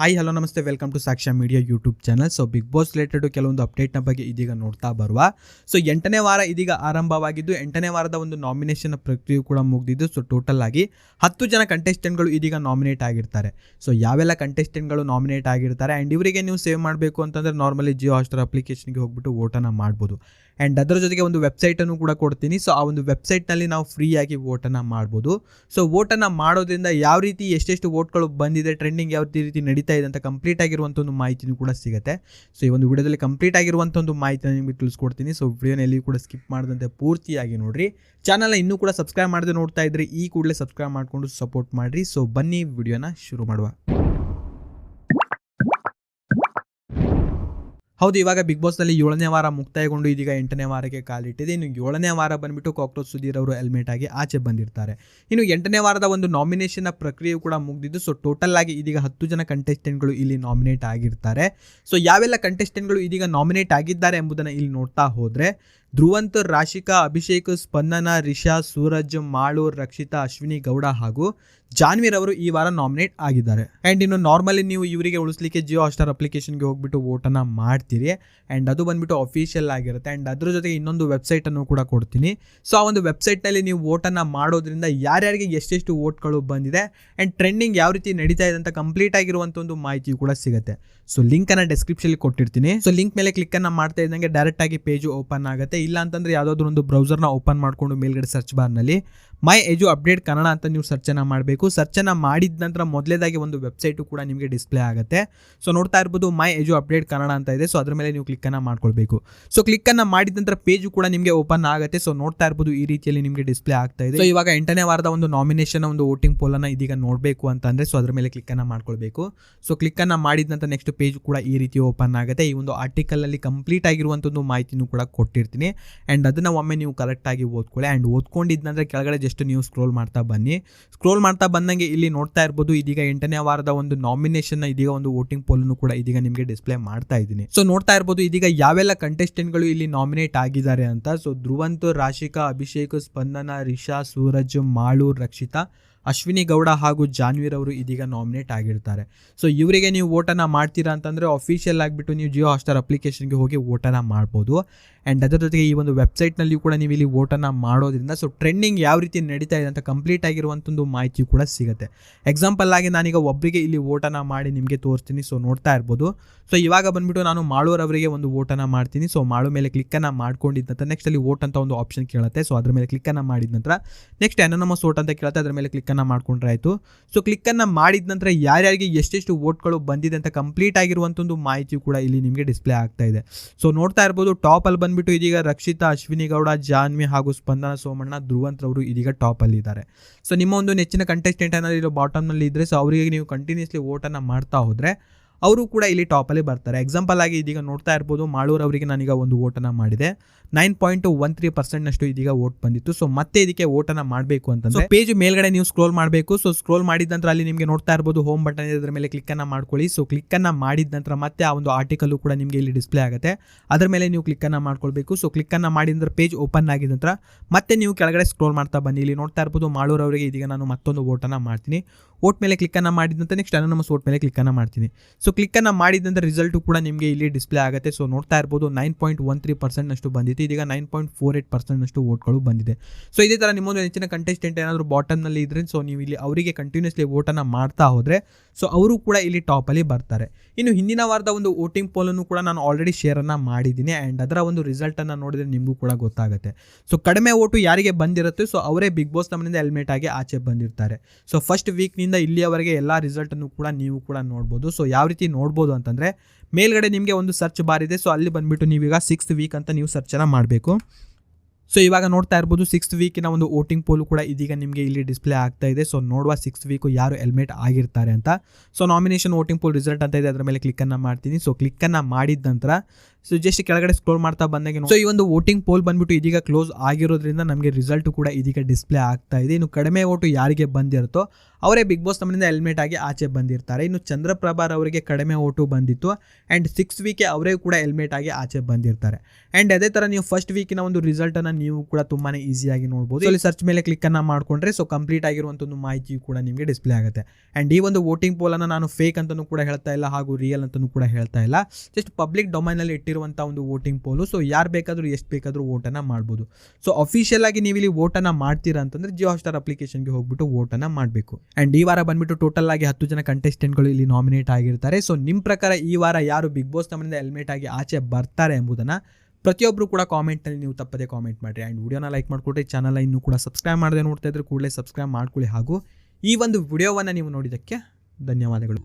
Hi hello ನಮಸ್ತೆ, welcome to Sakshya Media YouTube channel. So Bigg Boss related ಕೆಲವೊಂದು ಅಪ್ಡೇಟ್ನ ಬಗ್ಗೆ ಇದೀಗ ನೋಡ್ತಾ ಬರುವ. ಸೊ 8ನೇ ವಾರ ಇದೀಗ ಆರಂಭವಾಗಿದ್ದು 8ನೇ ವಾರದ ಒಂದು ನಾಮಿನೇಷನ್ ಪ್ರಕ್ರಿಯೆ ಕೂಡ ಮುಗಿದಿದ್ದು. ಸೊ ಟೋಟಲ್ ಆಗಿ 10 ಜನ ಕಂಟೆಸ್ಟೆಂಟ್ಗಳು ಇದೀಗ ನಾಮಿನೇಟ್ ಆಗಿರ್ತಾರೆ. ಸೊ ಯಾವೆಲ್ಲ ಕಂಟೆಸ್ಟೆಂಟ್ಗಳು ನಾಮಿನೇಟ್ ಆಗಿರ್ತಾರೆ ಆ್ಯಂಡ್ ಇವರಿಗೆ ನೀವು ಸೇವ್ ಮಾಡಬೇಕು ಅಂತಂದರೆ ನಾರ್ಮಲಿ ಜಿಯೋ ಹಾಟ್‌ಸ್ಟಾರ್ ಅಪ್ಲಿಕೇಶನ್ಗೆ ಹೋಗ್ಬಿಟ್ಟು ವೋಟನ್ನು ಮಾಡ್ಬೋದು. ಆ್ಯಂಡ್ ಅದರ ಜೊತೆಗೆ ಒಂದು ವೆಬ್ಸೈಟನ್ನು ಕೂಡ ಕೊಡ್ತೀನಿ. ಸೊ ಆ ಒಂದು ವೆಬ್ಸೈಟ್ನಲ್ಲಿ ನಾವು ಫ್ರೀಯಾಗಿ ವೋಟನ್ನು ಮಾಡ್ಬೋದು. ಸೊ ವೋಟನ್ನು ಮಾಡೋದ್ರಿಂದ ಯಾವ ರೀತಿ ಎಷ್ಟೆಷ್ಟು ವೋಟ್ಗಳು ಬಂದಿದೆ, ಟ್ರೆಂಡಿಂಗ್ ಯಾವ ರೀತಿ ನಡೀತಾ ಇದೆ ಅಂತ ಕಂಪ್ಲೀಟ್ ಆಗಿರುವಂಥ ಒಂದು ಮಾಹಿತಿನೂ ಕೂಡ ಸಿಗುತ್ತೆ. ಸೊ ಈ ಒಂದು ವಿಡಿಯೋದಲ್ಲಿ ಕಂಪ್ಲೀಟ್ ಆಗಿರುವಂಥ ಒಂದು ಮಾಹಿತಿನ ನಿಮಗೆ ತಿಳಿಸ್ಕೊಡ್ತೀನಿ. ಸೊ ವಿಡಿಯೋನ ಎಲ್ಲಿ ಕೂಡ ಸ್ಕಿಪ್ ಮಾಡದಂತೆ ಪೂರ್ತಿಯಾಗಿ ನೋಡಿರಿ. ಚಾನಲ್ನ ಇನ್ನೂ ಕೂಡ ಸಬ್ಸ್ಕ್ರೈಬ್ ಮಾಡದೆ ನೋಡ್ತಾ ಇದ್ರಿ, ಈ ಕೂಡಲೇ ಸಬ್ಸ್ಕ್ರೈಬ್ ಮಾಡಿಕೊಂಡು ಸಪೋರ್ಟ್ ಮಾಡಿರಿ. ಸೊ ಬನ್ನಿ ವಿಡಿಯೋನ ಶುರು ಮಾಡುವ. ಹೌದು, ಇವಾಗ ಬಿಗ್ ಬಾಸ್ನಲ್ಲಿ 7ನೇ ವಾರ ಮುಕ್ತಾಯಗೊಂಡು ಇದೀಗ 8ನೇ ವಾರಕ್ಕೆ ಕಾಲಿಟ್ಟಿದೆ. ಇನ್ನು 7ನೇ ವಾರ ಬಂದುಬಿಟ್ಟು ಕಾಕ್ರೋಚ್ ಸುಧೀರ್ ಅವರು ಹೆಲ್ಮೆಟ್ ಆಗಿ ಆಚೆ ಬಂದಿರ್ತಾರೆ. ಇನ್ನು 8ನೇ ವಾರದ ಒಂದು ನಾಮಿನೇಷನ್ನ ಪ್ರಕ್ರಿಯೆ ಕೂಡ ಮುಗಿದಿದ್ದು. ಸೊ ಟೋಟಲ್ ಆಗಿ ಇದೀಗ 10 ಜನ ಕಂಟೆಸ್ಟೆಂಟ್ಗಳು ಇಲ್ಲಿ ನಾಮಿನೇಟ್ ಆಗಿರ್ತಾರೆ. ಸೊ ಯಾವೆಲ್ಲ ಕಂಟೆಸ್ಟೆಂಟ್ಗಳು ಇದೀಗ ನಾಮಿನೇಟ್ ಆಗಿದ್ದಾರೆ ಎಂಬುದನ್ನು ಇಲ್ಲಿ ನೋಡ್ತಾ ಹೋದರೆ ಧ್ರುವಂತ್, ರಾಶಿಕಾ, ಅಭಿಷೇಕ್, ಸ್ಪಂದನ, ರಿಷಾ, ಸೂರಜ್, ಮಾಳು, ರಕ್ಷಿತಾ, ಅಶ್ವಿನಿ ಗೌಡ ಹಾಗೂ ಜಾನ್ವೀರ್ ಅವರು ಈ ವಾರ ನಾಮಿನೇಟ್ ಆಗಿದ್ದಾರೆ. ಆ್ಯಂಡ್ ಇನ್ನು ನಾರ್ಮಲಿ ನೀವು ಇವರಿಗೆ ಉಳಿಸ್ಲಿಕ್ಕೆ ಜಿಯೋ ಹಾಟ್‌ಸ್ಟಾರ್ ಅಪ್ಲಿಕೇಶನ್ಗೆ ಹೋಗ್ಬಿಟ್ಟು ವೋಟನ್ನು ಮಾಡ್ತೀರಿ. ಆ್ಯಂಡ್ ಅದು ಬಂದುಬಿಟ್ಟು ಅಫಿಷಿಯಲ್ ಆಗಿರುತ್ತೆ. ಆ್ಯಂಡ್ ಅದ್ರ ಜೊತೆಗೆ ಇನ್ನೊಂದು ವೆಬ್ಸೈಟನ್ನು ಕೂಡ ಕೊಡ್ತೀನಿ. ಸೊ ಆ ಒಂದು ವೆಬ್ಸೈಟ್ನಲ್ಲಿ ನೀವು ವೋಟನ್ನು ಮಾಡೋದ್ರಿಂದ ಯಾರ್ಯಾರಿಗೆ ಎಷ್ಟೆಷ್ಟು ವೋಟ್ಗಳು ಬಂದಿದೆ ಆ್ಯಂಡ್ ಟ್ರೆಂಡಿಂಗ್ ಯಾವ ರೀತಿ ನಡೀತಾ ಇದೆ ಅಂತ ಕಂಪ್ಲೀಟ್ ಆಗಿರುವಂಥ ಒಂದು ಮಾಹಿತಿ ಕೂಡ ಸಿಗುತ್ತೆ. ಸೊ ಲಿಂಕನ್ನು ಡಿಸ್ಕ್ರಿಪ್ಷನ್ಲಿ ಕೊಟ್ಟಿರ್ತೀನಿ. ಸೊ ಲಿಂಕ್ ಮೇಲೆ ಕ್ಲಿಕ್ಕನ್ನು ಮಾಡ್ತಾ ಇದ್ದಂಗೆ ಡೈರೆಕ್ಟಾಗಿ ಪೇಜು ಓಪನ್ ಆಗುತ್ತೆ. ಇಲ್ಲ ಅಂತಂದರೆ ಯಾವುದಾದ್ರೂ ಒಂದು ಬ್ರೌಸರ್ನ ಓಪನ್ ಮಾಡಿಕೊಂಡು ಮೇಲ್ಗಡೆ ಸರ್ಚ್ ಬಾರ್ನಲ್ಲಿ ಮೈ ಎಜು ಅಪ್ಡೇಟ್ ಕನ್ನಡ ಅಂತ ನೀವು ಸರ್ಚನ್ನು ಮಾಡಬೇಕು. ಸರ್ಚನ್ನು ಮಾಡಿದ ನಂತರ ಮೊದಲೇದಾಗಿ ಒಂದು ವೆಬ್ಸೈಟು ಕೂಡ ನಿಮಗೆ ಡಿಸ್ಪ್ಲೇ ಆಗುತ್ತೆ. ಸೊ ನೋಡ್ತಾ ಇರ್ಬೋದು ಮೈ ಎಜು ಅಪ್ಡೇಟ್ ಕನ್ನಡ ಅಂತ ಇದೆ. ಸೊ ಅದ್ರ ಮೇಲೆ ನೀವು ಕ್ಲಿಕ್ಕನ್ನು ಮಾಡ್ಕೊಳ್ಬೇಕು. ಸೊ ಕ್ಲಿಕ್ಕನ್ನು ಮಾಡಿದ ನಂತರ ಪೇಜು ಕೂಡ ನಿಮಗೆ ಓಪನ್ ಆಗುತ್ತೆ. ಸೊ ನೋಡ್ತಾ ಇರ್ಬೋದು ಈ ರೀತಿಯಲ್ಲಿ ನಿಮಗೆ ಡಿಸ್ಪ್ಲೇ ಆಗ್ತಾ ಇದೆ. ಸೊ ಇವಾಗ 8ನೇ ವಾರದ ಒಂದು ನಾಮಿನೇಷನ್ ಒಂದು ವೋಟಿಂಗ್ ಪೋಲನ್ನು ಇದೀಗ ನೋಡಬೇಕು ಅಂತಂದರೆ ಸೊ ಅದ್ರ ಮೇಲೆ ಕ್ಲಿಕ್ಕನ್ನು ಮಾಡ್ಕೊಳ್ಬೇಕು. ಸೊ ಕ್ಲಿಕ್ಕನ್ನು ಮಾಡಿದ ನಂತರ ನೆಕ್ಸ್ಟ್ ಪೇಜ್ ಕೂಡ ಈ ರೀತಿ ಓಪನ್ ಆಗುತ್ತೆ. ಈ ಒಂದು ಆರ್ಟಿಕಲಲ್ಲಿ ಕಂಪ್ಲೀಟ್ ಆಗಿರುವಂಥ ಒಂದು ಮಾಹಿತಿನೂ ಕೂಡ ಕೊಟ್ಟಿರ್ತೀನಿ. ಆ್ಯಂಡ್ ಅದನ್ನು ಒಮ್ಮೆ ನೀವು ಕರೆಕ್ಟಾಗಿ ಓದ್ಕೊಳ್ಳಿ. ಆ್ಯಂಡ್ ಓದ್ಕೊಂಡಿದ್ದಂದರೆ ಕೆಳಗಡೆ ಜಸ್ಟ್ ನೀವು ಸ್ಕ್ರೋಲ್ ಮಾಡ್ತಾ ಬನ್ನಿ. ಸ್ಕ್ರೋಲ್ ಮಾಡ್ತಾ ಬಂದಂಗೆ ಇಲ್ಲಿ ನೋಡ್ತಾ ಇರ್ಬೋದು ಇದೀಗ 8ನೇ ವಾರದ ಒಂದು ನಾಮಿನೇಷನ್ ಇದೀಗ ಒಂದು ವೋಟಿಂಗ್ ಪೋಲನ್ನು ಕೂಡ ಇದೀಗ ನಿಮಗೆ ಡಿಸ್ಪ್ಲೇ ಮಾಡ್ತಾ ಇದ್ದೀನಿ. ಸೊ ನೋಡ್ತಾ ಇರ್ಬೋದು ಇದೀಗ ಯಾವೆಲ್ಲ ಕಂಟೆಸ್ಟೆಂಟ್ಗಳು ಇಲ್ಲಿ ನಾಮಿನೇಟ್ ಆಗಿದ್ದಾರೆ ಅಂತ. ಸೊ ಧ್ರುವಂತ್, ರಾಶಿಕಾ, ಅಭಿಷೇಕ್, ಸ್ಪಂದನ, ರಿಷಾ, ಸೂರಜ್, ಮಾಳು, ರಕ್ಷಿತಾ, ಅಶ್ವಿನಿ ಗೌಡ ಹಾಗೂ ಜಾನ್ವೀರ್ ಅವರು ಇದೀಗ ನಾಮಿನೇಟ್ ಆಗಿರ್ತಾರೆ. ಸೊ ಇವರಿಗೆ ನೀವು ವೋಟನ್ನು ಮಾಡ್ತೀರಾ ಅಂತಂದರೆ ಅಫಿಷಿಯಲ್ ಆಗಿಬಿಟ್ಟು ನೀವು ಜಿಯೋ ಹಾಟ್‌ಸ್ಟಾರ್ ಅಪ್ಲಿಕೇಶನ್ಗೆ ಹೋಗಿ ವೋಟನ್ನು ಮಾಡ್ಬೋದು. ಆ್ಯಂಡ್ ಅದರ ಜೊತೆಗೆ ಈ ಒಂದು ವೆಬ್ಸೈಟ್ನಲ್ಲಿ ಕೂಡ ನೀವು ಇಲ್ಲಿ ವೋಟನ್ನು ಮಾಡೋದ್ರಿಂದ ಸೊ ಟ್ರೆಂಡಿಂಗ್ ಯಾವ ರೀತಿ ನಡೀತಾ ಇದೆ ಅಂತ ಕಂಪ್ಲೀಟ್ ಆಗಿರುವಂಥದ್ದು ಮಾಹಿತಿ ಕೂಡ ಸಿಗುತ್ತೆ. ಎಕ್ಸಾಂಪಲ್ ಆಗಿ ನಾನೀಗ ಒಬ್ಬರಿಗೆ ಇಲ್ಲಿ ವೋಟನ್ನು ಮಾಡಿ ನಿಮಗೆ ತೋರಿಸ್ತೀನಿ. ಸೊ ನೋಡ್ತಾ ಇರ್ಬೋದು. ಸೊ ಇವಾಗ ಬಂದುಬಿಟ್ಟು ನಾನು ಮಾಳುವರವರಿಗೆ ಒಂದು ವೋಟನ್ನು ಮಾಡ್ತೀನಿ. ಸೊ ಮಾಳು ಮೇಲೆ ಕ್ಲಿಕ್ಕನ್ನು ಮಾಡ್ಕೊಂಡಿದ್ದ ನಂತರ ನೆಕ್ಸ್ಟ್ ಅಲ್ಲಿ ವೋಟ್ ಅಂತ ಒಂದು ಆಪ್ಷನ್ ಕೇಳುತ್ತೆ. ಸೊ ಅದ್ರ ಮೇಲೆ ಕ್ಲಿಕ್ಕನ್ನು ಮಾಡಿದ ನಂತರ ನೆಕ್ಸ್ಟ್ ಅನೋನಮಸ್ ವೋಟ್ ಅಂತ ಕೇಳುತ್ತೆ. ಅದ್ರ ಮೇಲೆ ಕ್ಲಿಕ್ಕನ್ನು ಮಾಡ್ಕೊಂಡ್ರೆ ಆಯಿತು. ಸೊ ಕ್ಲಿಕ್ಕನ್ನು ಮಾಡಿದ ನಂತರ ಯಾರ್ಯಾರಿಗೆ ಎಷ್ಟೆಷ್ಟು ವೋಟ್ಗಳು ಬಂದಿದೆ ಅಂತ ಕಂಪ್ಲೀಟ್ ಆಗಿರುವಂಥದ್ದು ಮಾಹಿತಿ ಕೂಡ ಇಲ್ಲಿ ನಿಮಗೆ ಡಿಸ್ಪ್ಲೇ ಆಗ್ತಾ ಇದೆ. ಸೊ ನೋಡ್ತಾ ಇರ್ಬೋದು ಟಾಪಲ್ಲಿ ಬಂದುಬಿಟ್ಟು ಇದೀಗ ರಕ್ಷಿತಾ, ಅಶ್ವಿನಿ ಗೌಡ, ಜಾನ್ವಿ ಹಾಗೂ ಸ್ಪಂದನ, ಸೋಮಣ್ಣ, ಧ್ರುವಂತ್ ಅವರು ಇದೀಗ ಟಾಪಲ್ಲಿ ಇದ್ದಾರೆ. ಸೊ ನಿಮ್ಮ ಒಂದು ನೆಚ್ಚಿನ ಕಂಟೆಸ್ಟೆಂಟ್ ಏನಾದರೂ ಬಾಟಮ್ನಲ್ಲಿ ಇದ್ದರೆ ಸೊ ಅವರಿಗೆ ನೀವು ಕಂಟಿನ್ಯೂಸ್ಲಿ ವೋಟನ್ನು ಮಾಡ್ತಾ ಹೋದರೆ ಅವರು ಕೂಡ ಇಲ್ಲಿ ಟಾಪಲ್ಲಿ ಬರ್ತಾರೆ. ಎಕ್ಸಾಂಪಲ್ ಆಗಿ ಇದೀಗ ನೋಡ್ತಾ ಇರ್ಬೋದು ಮಾಳೂರವರಿಗೆ ನಾನೀಗ ಒಂದು ವೋಟನ್ನು ಮಾಡಿದೆ. 9.13% ಇದೀಗ ವೋಟ್ ಬಂದಿತ್ತು. ಸೊ ಮತ್ತೆ ಇದಕ್ಕೆ ವೋಟನ್ನು ಮಾಡಬೇಕು ಅಂತಂದರೆ ಪೇಜ್ ಮೇಲ್ಗಡೆ ನೀವು ಸ್ಕ್ರೋಲ್ ಮಾಡಬೇಕು. ಸೊ ಸ್ಕ್ರೋಲ್ ಮಾಡಿದ ನಂತರ ಅಲ್ಲಿ ನಿಮಗೆ ನೋಡ್ತಾ ಇರ್ಬೋದು ಹೋಮ್ ಬಟನ್ ಇದೆ, ಅದರ ಮೇಲೆ ಕ್ಲಿಕ್ಕನ್ನು ಮಾಡ್ಕೊಳ್ಳಿ. ಸೊ ಕ್ಲಿಕ್ಕನ್ನು ಮಾಡಿದ ನಂತರ ಮತ್ತೆ ಆ ಒಂದು ಆರ್ಟಿಕಲ್ ಕೂಡ ನಿಮಗೆ ಇಲ್ಲಿ ಡಿಸ್ಪ್ಲೇ ಆಗುತ್ತೆ. ಅದರ ಮೇಲೆ ನೀವು ಕ್ಲಿಕ್ಕನ್ನು ಮಾಡ್ಕೊಳ್ಬೇಕು. ಸೊ ಕ್ಲಿಕ್ಕನ್ನು ಮಾಡಿದ ನಂತರ ಪೇಜ್ ಓಪನ್ ಆಗಿದ ನಂತರ ಮತ್ತೆ ನೀವು ಕೆಳಗಡೆ ಸ್ಕ್ರೋಲ್ ಮಾಡ್ತಾ ಬನ್ನಿ. ಇಲ್ಲಿ ನೋಡ್ತಾ ಇರ್ಬೋದು ಮಾಳೂರವರಿಗೆ ಇದೀಗ ನಾನು ಮತ್ತೊಂದು ವೋಟನ್ನು ಮಾಡ್ತೀನಿ. ವೋಟ್ ಮೇಲೆ ಕ್ಲಿಕ್ಕನ್ನು ಮಾಡಿದ ನಂತರ ನೆಕ್ಸ್ಟ್ ಅನೋನಮಸ್ ವೋಟ್ ಮೇಲೆ ಕ್ಲಿಕ್ಕನ್ನು ಮಾಡ್ತೀನಿ. ಸೊ ಕ್ಲಿಕ್ಕನ್ನು ಮಾಡಿದ ನಂತರ ರಿಸಲ್ಟು ಕೂಡ ನಿಮಗೆ ಇಲ್ಲಿ ಡಿಸ್ಪ್ಲೇ ಆಗುತ್ತೆ. ಸೊ ನೋಡ್ತಾ ಇರ್ಬೋದು 9.13% ಬಂದಿತ್ತು. ಇದೀಗ 9.48% ವೋಟ್ಗಳು ಬಂದಿದೆ. ಸೊ ಇದೇ ಥರ ನಿಮ್ಮೊಂದು ನೆಚ್ಚಿನ ಕಂಟೆಸ್ಟೆಂಟ್ ಏನಾದರೂ ಬಾಟಮ್ನಲ್ಲಿ ಇದ್ರೆ ಸೊ ನೀವು ಇಲ್ಲಿ ಅವರಿಗೆ ಕಂಟಿನ್ಯೂಸ್ಲಿ ವೋಟನ್ನು ಮಾಡ್ತಾ ಹೋದರೆ ಸೊ ಅವರು ಕೂಡ ಇಲ್ಲಿ ಟಾಪಲ್ಲಿ ಬರ್ತಾರೆ. ಇನ್ನು ಹಿಂದಿನ ವಾರದ ಒಂದು ವೋಟಿಂಗ್ ಪೋಲನ್ನು ಕೂಡ ನಾನು ಆಲ್ರೆಡಿ ಶೇರನ್ನು ಮಾಡಿದ್ದೀನಿ. ಆ್ಯಂಡ್ ಅದರ ಒಂದು ರಿಸಲ್ಟನ್ನು ನೋಡಿದರೆ ನಿಮಗೂ ಕೂಡ ಗೊತ್ತಾಗುತ್ತೆ. ಸೊ ಕಡಿಮೆ ವೋಟು ಯಾರಿಗೆ ಬಂದಿರುತ್ತೆ ಸೊ ಅವರೇ ಬಿಗ್ ಬಾಸ್ ನಮ್ಮನಿಂದ ಹೆಲ್ಮೆಟ್ ಆಗಿ ಆಚೆ ಬಂದಿರ್ತಾರೆ. ಸೊ ಫಸ್ಟ್ ವೀಕ್ನಿಂದ ಇಲ್ಲಿಯವರೆಗೆ ಎಲ್ಲ ರಿಸಲ್ಟನ್ನು ಕೂಡ ನೀವು ಕೂಡ ನೋಡ್ಬೋದು. ಸೊ ಯಾವ ರೀತಿ ನೋಡ್ಬೋದು ಅಂತಂದರೆ ಮೇಲ್ಗಡೆ ನಿಮಗೆ ಒಂದು ಸರ್ಚ್ ಬಾರ್ ಇದೆ. ಸೊ ಅಲ್ಲಿ ಬಂದುಬಿಟ್ಟು ನೀವೀಗ 6th ವೀಕ್ ಅಂತ ನೀವು ಸರ್ಚನ್ನು ಮಾಡಬೇಕು. ಸೊ ಇವಾಗ ನೋಡ್ತಾ ಇರ್ಬೋದು 6th ವೀಕಿನ ಒಂದು ವೋಟಿಂಗ್ ಪೋಲು ಕೂಡ ಇದೀಗ ನಿಮಗೆ ಇಲ್ಲಿ ಡಿಸ್ಪ್ಲೇ ಆಗ್ತಾ ಇದೆ. ಸೊ ನೋಡುವ 6th ವೀಕು ಯಾರು ಹೆಲ್ಮೆಟ್ ಆಗಿರ್ತಾರೆ ಅಂತ. So nomination voting pole result ಅಂತ ಇದೆ, ಅದರ ಮೇಲೆ ಕ್ಲಿಕ್ಕನ್ನು ಮಾಡ್ತೀನಿ. ಸೊ ಕ್ಲಿಕ್ಕನ್ನು ಮಾಡಿದ ನಂತರ ಸೊ ಜಸ್ಟ್ ಕೆಳಗಡೆ ಸ್ಕ್ರೋಲ್ ಮಾಡ್ತಾ ಬಂದಾಗ ಸೊ ಈ ಒಂದು ವೋಟಿಂಗ್ ಪೋಲ್ ಬಂದ್ಬಿಟ್ಟು ಇದೀಗ ಕ್ಲೋಸ್ ಆಗಿರೋದ್ರಿಂದ ನಮಗೆ ರಿಸಲ್ಟ್ ಕೂಡ ಇದೀಗ ಡಿಸ್ಪ್ಲೇ ಆಗ್ತಾ ಇದೆ. ಇನ್ನು ಕಡಿಮೆ ವೋಟು ಯಾರಿಗೆ ಬಂದಿರುತ್ತೋ ಅವರೇ ಬಿಗ್ ಬಾಸ್ ನಮ್ಮನಿಂದ ಎಲಿಮಿನೇಟ್ ಆಗಿ ಆಚೆ ಬಂದಿರ್ತಾರೆ. ಇನ್ನು ಚಂದ್ರಪ್ರಭಾರ್ ಅವರಿಗೆ ಕಡಿಮೆ ಓಟು ಬಂದಿತ್ತು ಆ್ಯಂಡ್ 6 ವೀಕೆ ಅವರೇ ಕೂಡ ಎಲಿಮಿನೇಟ್ ಆಗಿ ಆಚೆ ಬಂದಿರ್ತಾರೆ. ಆ್ಯಂಡ್ ಅದೇ ಥರ ನೀವು ಫಸ್ಟ್ ವೀಕಿನ ಒಂದು ರಿಸಲ್ಟನ್ನು ನೀವು ಕೂಡ ತುಂಬಾ ಈಸಿಯಾಗಿ ನೋಡ್ಬೋದು. ಇಲ್ಲಿ ಸರ್ಚ್ ಮೇಲೆ ಕ್ಲಿಕ್ಕನ್ನು ಮಾಡಿಕೊಂಡ್ರೆ ಸೊ ಕಂಪ್ಲೀಟ್ ಆಗಿರುವಂಥ ಒಂದು ಮಾಹಿತಿಯು ಕೂಡ ನಿಮಗೆ ಡಿಸ್ಪ್ಲೇ ಆಗುತ್ತೆ. ಆ್ಯಂಡ್ ಈ ಒಂದು ವೋಟಿಂಗ್ ಪೋಲನ್ನು ನಾನು ಫೇಕ್ ಅಂತಲೂ ಕೂಡ ಹೇಳ್ತಾ ಇಲ್ಲ ಹಾಗೂ ರಿಯಲ್ ಅಂತಲೂ ಕೂಡ ಹೇಳ್ತಾ ಇಲ್ಲ. ಜಸ್ಟ್ ಪಬ್ಲಿಕ್ ಡೊಮೈನಲ್ಲಿ ಇಟ್ಟಿರುವಂಥ ಒಂದು ವೋಟಿಂಗ್ ಪೋಲು. ಸೊ ಯಾರು ಬೇಕಾದರೂ ಎಷ್ಟು ಬೇಕಾದರೂ ವೋಟನ್ನು ಮಾಡ್ಬೋದು. ಸೊ ಅಫಿಷಿಯಲ್ ಆಗಿ ನೀವು ಇಲ್ಲಿ ವೋಟನ್ನು ಮಾಡ್ತೀರಾ ಅಂತಂದರೆ ಜಿಯೋ ಹಾಟ್‌ಸ್ಟಾರ್ ಅಪ್ಲಿಕೇಶನ್ಗೆ ಹೋಗ್ಬಿಟ್ಟು ವೋಟನ್ನು ಮಾಡಬೇಕು. ಆ್ಯಂಡ್ ಈ ವಾರ ಬಂದ್ಬಿಟ್ಟು ಟೋಟಲ್ ಆಗಿ 10 ಜನ ಕಂಟೆಸ್ಟೆಂಟ್ಗಳು ಇಲ್ಲಿ ನಾಮಿನೇಟ್ ಆಗಿರ್ತಾರೆ. ಸೊ ನಿಮ್ಮ ಪ್ರಕಾರ ಈ ವಾರ ಯಾರು ಬಿಗ್ ಬಾಸ್ ನಮ್ಮನಿಂದ ಎಲಿಮಿನೇಟ್ ಆಗಿ ಆಚೆ ಬರ್ತಾರೆ ಎಂಬುದನ್ನು ಪ್ರತಿಯೊಬ್ಬರು ಕೂಡ ಕಾಮೆಂಟ್ನಲ್ಲಿ ನೀವು ತಪ್ಪದೆ ಕಾಮೆಂಟ್ ಮಾಡಿರಿ. ಆ್ಯಂಡ್ ವಿಡಿಯೋನ ಲೈಕ್ ಮಾಡಿಕೊಟ್ರೆ ಚಾನಲ್ನ ಇನ್ನೂ ಕೂಡ ಸಬ್ಸ್ಕ್ರೈಬ್ ಮಾಡದೆ ನೋಡ್ತಾ ಇದ್ರೆ ಕೂಡಲೇ ಸಬ್ಸ್ಕ್ರೈಬ್ ಮಾಡ್ಕೊಳ್ಳಿ. ಹಾಗೂ ಈ ಒಂದು ವಿಡಿಯೋವನ್ನು ನೀವು ನೋಡಿದ್ದಕ್ಕೆ ಧನ್ಯವಾದಗಳು.